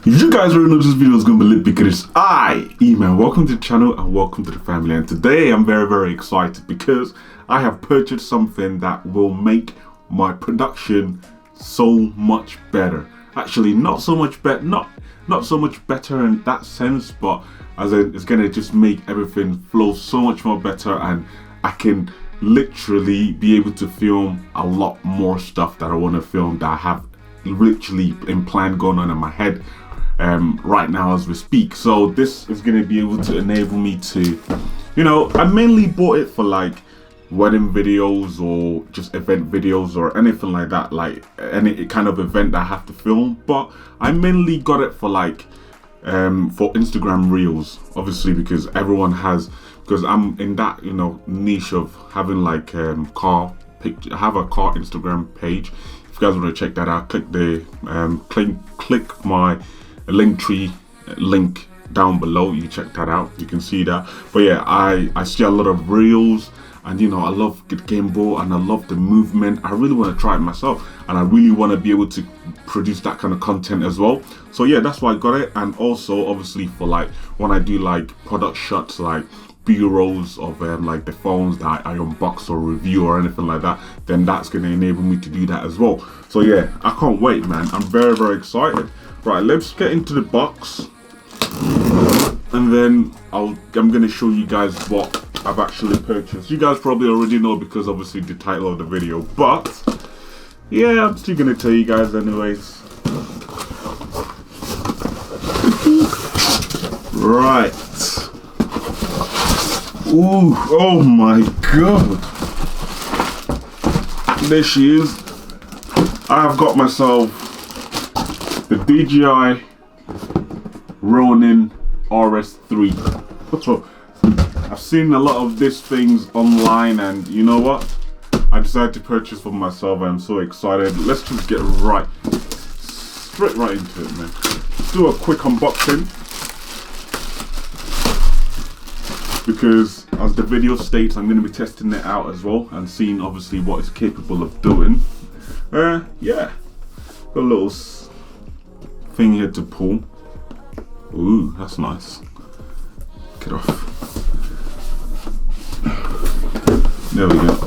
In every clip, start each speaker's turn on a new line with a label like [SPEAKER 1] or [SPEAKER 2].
[SPEAKER 1] You guys already know this video is going to be lit because man, welcome to the channel and welcome to the family. And today I'm very excited because I have purchased something that will make my production so much better. Actually, not so much better, not so much better in that sense, but as in it's gonna just make everything flow so much more better, and I can literally be able to film a lot more stuff that I want to film that I have literally in plan going on in my head right now as we speak. So this is going to be able to enable me to, I mainly bought it for like wedding videos or just event videos or anything like that, like any kind of event that I have to film. But I mainly got it for like for Instagram reels, obviously, because everyone has, because I'm in that niche of having like car picture. I have a car Instagram page. If you guys want to check that out, click the click my Linktree link down below. You check that out, you can see that. But yeah, I see a lot of reels, and I love the gimbal and I love the movement. I really want to try it myself, and I really want to be able to produce that kind of content as well. So yeah, that's why I got it. And also obviously for like when I do like product shots, like b-rolls of like the phones that I unbox or review or anything like that, then that's going to enable me to do that as well. So yeah, I can't wait, man. I'm very excited. Right, let's get into the box, and then I'm going to show you guys what I've actually purchased. You guys probably already know because obviously the title of the video, but yeah, I'm still going to tell you guys anyways. Right. Ooh, oh my god. There she is. I've got myself the DJI RS3. I've seen a lot of these things online, and you know what? I decided to purchase for myself. I'm so excited. Let's just get straight right into it, man. Let's do a quick unboxing, because as the video states, I'm going to be testing it out as well and seeing obviously what it's capable of doing. Yeah, got a little thing here to pull. Ooh, that's nice. Get off. There we go.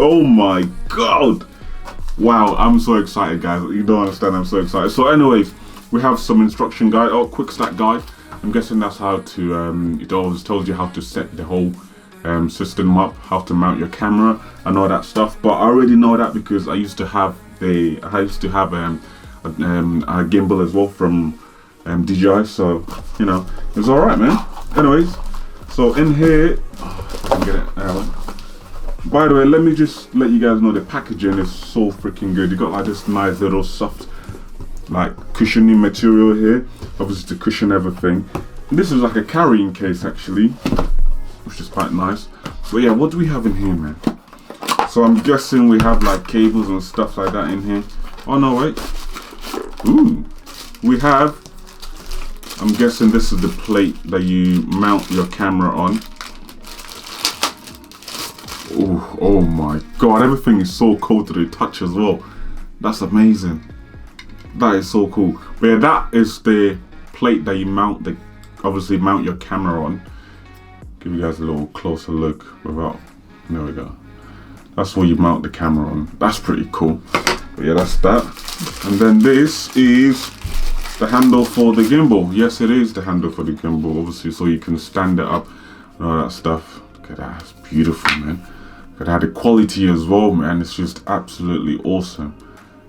[SPEAKER 1] Oh my god. Wow, I'm so excited, guys. You don't understand, I'm so excited. So anyways, we have some instruction guide, quick start guide. I'm guessing that's how to, it always tells you how to set the whole system up, how to mount your camera and all that stuff. But I already know that because I used to have a gimbal as well from DJI, so it's all right, man. Anyways, so in here, get it out. By the way, let me just let you guys know the packaging is so freaking good. You got like this nice little soft, like cushioning material here, obviously to cushion everything. And this is like a carrying case actually, which is quite nice. But yeah, what do we have in here, man? So I'm guessing we have like cables and stuff like that in here. Oh no, wait. Ooh, we have, I'm guessing this is the plate that you mount your camera on. Ooh, oh my god, everything is so cool to the touch as well. That's amazing. That is so cool. But yeah, that is the plate that you mount obviously mount your camera on. Give you guys a little closer look without, there we go. That's where you mount the camera on. That's pretty cool. But yeah, that's that. And then this is the handle for the gimbal. Yes, it is the handle for the gimbal, obviously, so you can stand it up and all that stuff. Look at that, it's beautiful, man. Look at that, the quality as well, man. It's just absolutely awesome.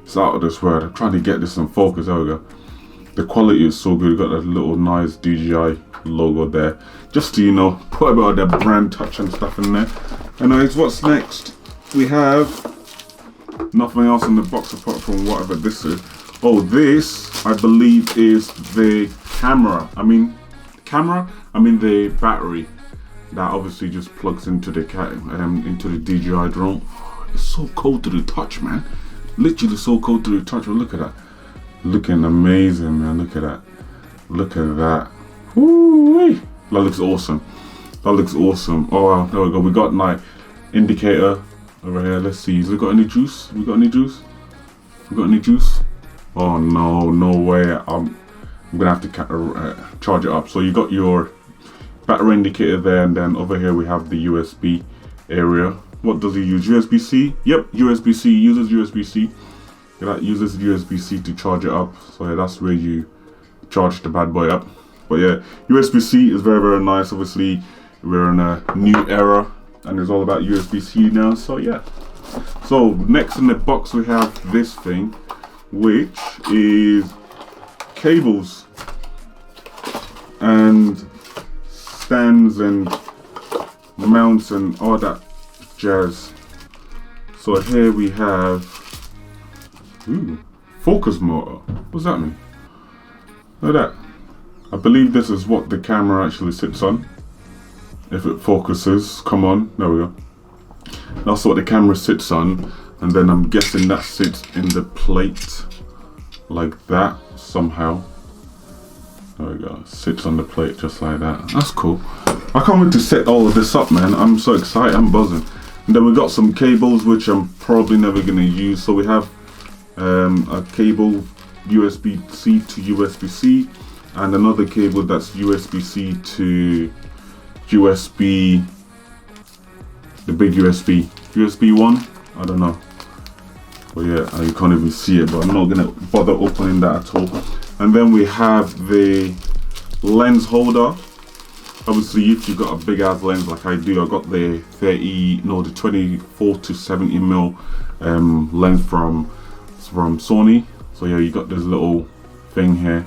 [SPEAKER 1] It's out of this world. I'm trying to get this in focus. There we go. The quality is so good. You got that little nice DJI logo there, just to put a bit of their brand touch and stuff in there. Anyways, what's next? We have nothing else in the box apart from whatever this is. Oh, this I believe is the camera. I mean the battery that obviously just plugs into the DJI drone. It's so cool to the touch, man. Literally so cool to the touch. But look at that, looking amazing, man. Look at that, look at that. Woo-wee. That looks awesome. That looks awesome. Oh wow, there we go. We got like indicator over here. Let's see, has it got any juice? We got any juice? We got any juice? Oh no, no way. I'm gonna have to charge it up. So you got your battery indicator there, and then over here we have the USB area. What does it use? USB-C? Yep, USB-C. Uses USB-C. That uses USB-C to charge it up. So yeah, that's where you charge the bad boy up. But yeah, USB-C is very, very nice. Obviously, we're in a new era, and it's all about USB-C now. So yeah. So next in the box we have this thing, which is cables and stands and mounts and all that jazz. So here we have focus motor. What's that mean? Look at that. I believe this is what the camera actually sits on. If it focuses, come on, there we go. That's what the camera sits on, and then I'm guessing that sits in the plate like that somehow. There we go, sits on the plate just like that. That's cool. I can't wait to set all of this up, man. I'm so excited, I'm buzzing. And then we got some cables which I'm probably never gonna use. So we have a cable USB-C to USB-C, and another cable that's USB-C to USB, the big USB 1, I don't know. But yeah, you can't even see it, but I'm not gonna bother opening that at all. And then we have the lens holder. Obviously, if you've got a big ass lens like I do, I got the 24 to 70 mil lens from Sony. So yeah, you got this little thing here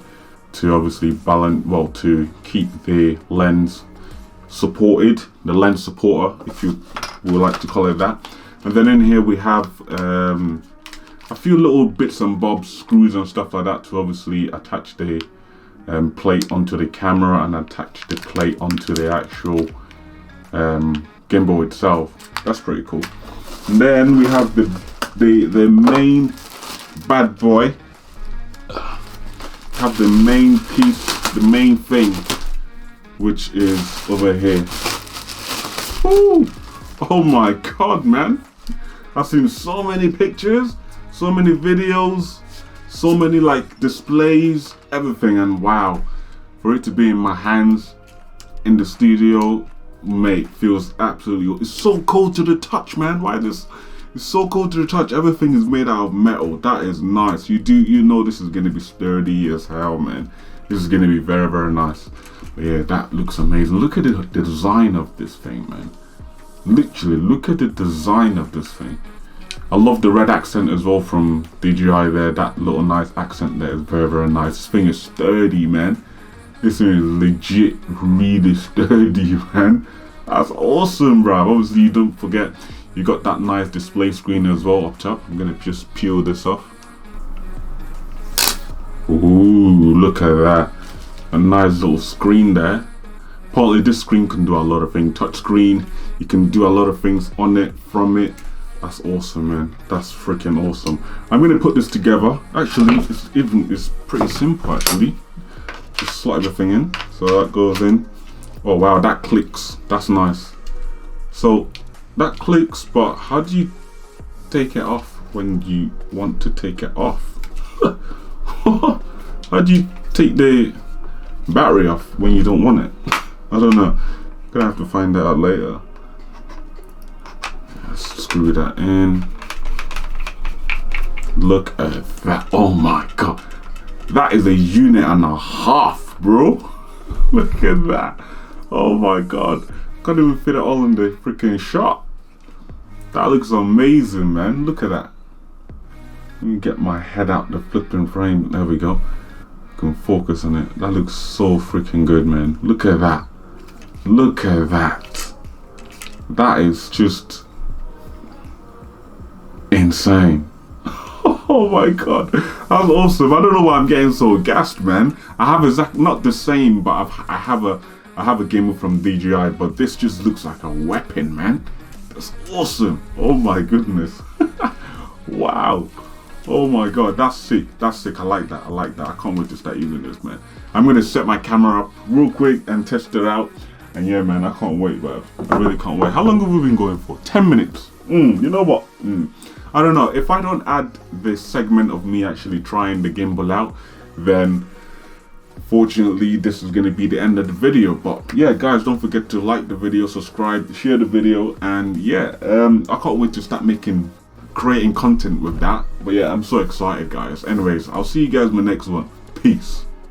[SPEAKER 1] to obviously balance, well, to keep the lens supported, the lens supporter, if you would like to call it that. And then in here we have a few little bits and bobs, screws and stuff like that to obviously attach the plate onto the camera and attach the plate onto the actual gimbal itself. That's pretty cool. And then we have the main bad boy. Have the main piece, the main thing, which is over here. Ooh. Oh my god, man. I've seen so many pictures, so many videos, so many like displays, everything, and wow, for it to be in my hands in the studio, mate, feels absolutely, it's so cold to the touch, man. Why this? It's so cold to the touch. Everything is made out of metal. That is nice. You know this is gonna be sturdy as hell, man. This is gonna be very, very nice. But yeah, that looks amazing. Look at the design of this thing, man. Literally, look at the design of this thing. I love the red accent as well from DJI there. That little nice accent there is very, very nice. This thing is sturdy, man. This thing is legit really sturdy, man. That's awesome, bro. Obviously, you don't forget, you got that nice display screen as well up top. I'm gonna just peel this off. Ooh, look at that. A nice little screen there. Partly this screen can do a lot of things. Touch screen, you can do a lot of things on it, from it. That's awesome, man. That's freaking awesome. I'm gonna put this together. Actually, it's pretty simple actually. Just slide everything in. So that goes in. Oh wow, that clicks. That's nice. So that clicks, but how do you take it off when you want to take it off? How do you take the battery off when you don't want it? I don't know. Gonna have to find that out later. Let's screw that in. Look at that. Oh my god. That is a unit and a half, bro. Look at that. Oh my god. Can't even fit it all in the freaking shot. That looks amazing, man. Look at that. Let me get my head out the flipping frame. There we go. Can focus on it. That looks so freaking good, man. Look at that. Look at that. That is just insane. Oh my god, that's awesome. I don't know why I'm getting so gassed, man. I have not the same, but I have a gimbal from DJI, but this just looks like a weapon, man. That's awesome. Oh my goodness. Wow. Oh my god, that's sick. That's sick. I like that. I like that. I can't wait to start using this, man. I'm gonna set my camera up real quick and test it out. And yeah, man, I can't wait, bro. I really can't wait. How long have we been going for? 10 minutes. You know what? I don't know, if I don't add this segment of me actually trying the gimbal out, then fortunately this is going to be the end of the video. But yeah guys, don't forget to like the video, subscribe, share the video, and yeah, I can't wait to start creating content with that. But yeah, I'm so excited guys. Anyways, I'll see you guys in the next one. Peace.